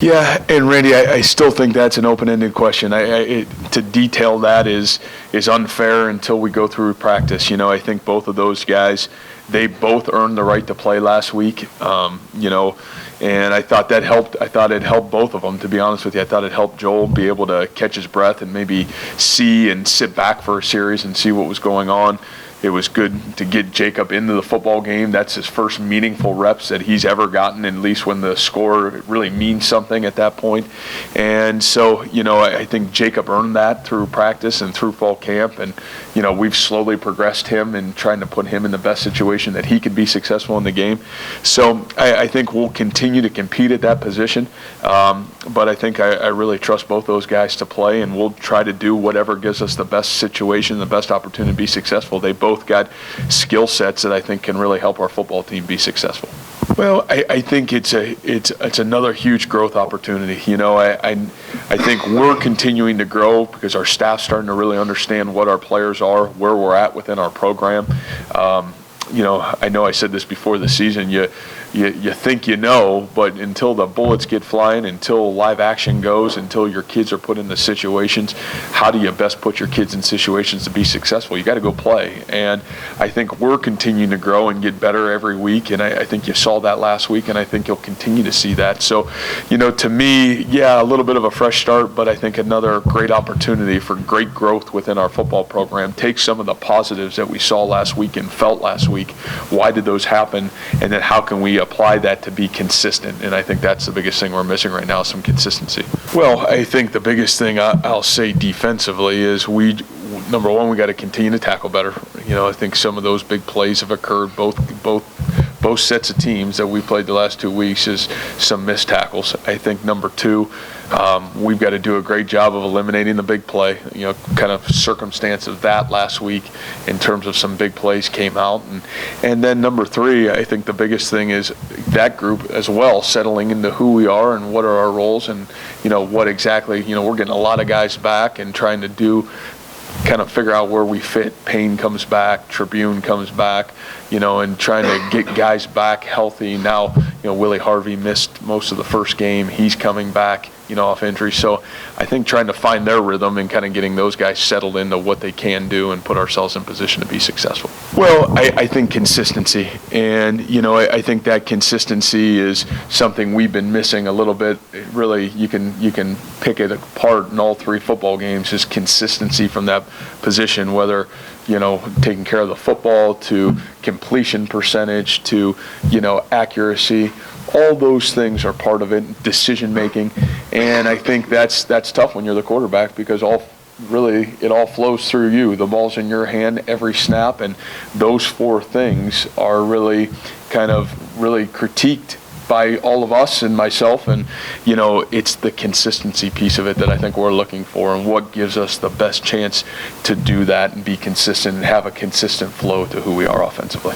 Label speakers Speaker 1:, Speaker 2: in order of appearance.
Speaker 1: Yeah, and Randy, I still think that's an open-ended question. To detail that is unfair until we go through practice. I think both of those guys, they both earned the right to play last week. And I thought that helped. I thought it helped both of them, to be honest with you. I thought it helped Joel be able to catch his breath and maybe see and sit back for a series and see what was going on. It was good to get Jacob into the football game. That's his first meaningful reps that he's ever gotten, at least when the score really means something at that point. And so, I think Jacob earned that through practice and through fall camp. And, we've slowly progressed him and trying to put him in the best situation that he could be successful in the game. So I think we'll continue to compete at that position. But I think I really trust both those guys to play, and we'll try to do whatever gives us the best situation, the best opportunity to be successful. They both got skill sets that I think can really help our football team be successful. Well, I think it's another huge growth opportunity. I think we're continuing to grow because our staff's starting to really understand what our players are, where we're at within our program. I know I said this before the season. You think but until the bullets get flying, until live action goes, until your kids are put into situations, how do you best put your kids in situations to be successful? You got to go play. And I think we're continuing to grow and get better every week, and I think you saw that last week, and I think you'll continue to see that. So, to me, a little bit of a fresh start, but I think another great opportunity for great growth within our football program. Take some of the positives that we saw last week and felt last week. Why did those happen? And then how can we apply that to be consistent? And I think that's the biggest thing we're missing right now, some consistency. Well, I think the biggest thing I'll say defensively is number one, we got to continue to tackle better. I think some of those big plays have occurred both sets of teams that we played the last 2 weeks is some missed tackles. I think number two, we've got to do a great job of eliminating the big play. Kind of circumstance of that last week in terms of some big plays came out. And then number three, I think the biggest thing is that group as well, settling into who we are and what are our roles and, what exactly, we're getting a lot of guys back and trying to kind of figure out where we fit. Payne comes back, Tribune comes back, and trying to get guys back healthy. Now, Willie Harvey missed most of the first game. He's coming back, off injury. So I think trying to find their rhythm and kind of getting those guys settled into what they can do and put ourselves in position to be successful. Well, I think consistency. And, I think that consistency is something we've been missing a little bit. Really, you can pick it apart in all three football games, is consistency from that position, whether taking care of the football to completion percentage to, accuracy. All those things are part of it, decision making. And I think that's tough when you're the quarterback because it all flows through you. The ball's in your hand every snap, and those four things are really critiqued by all of us and myself, and it's the consistency piece of it that I think we're looking for, and what gives us the best chance to do that and be consistent and have a consistent flow to who we are offensively.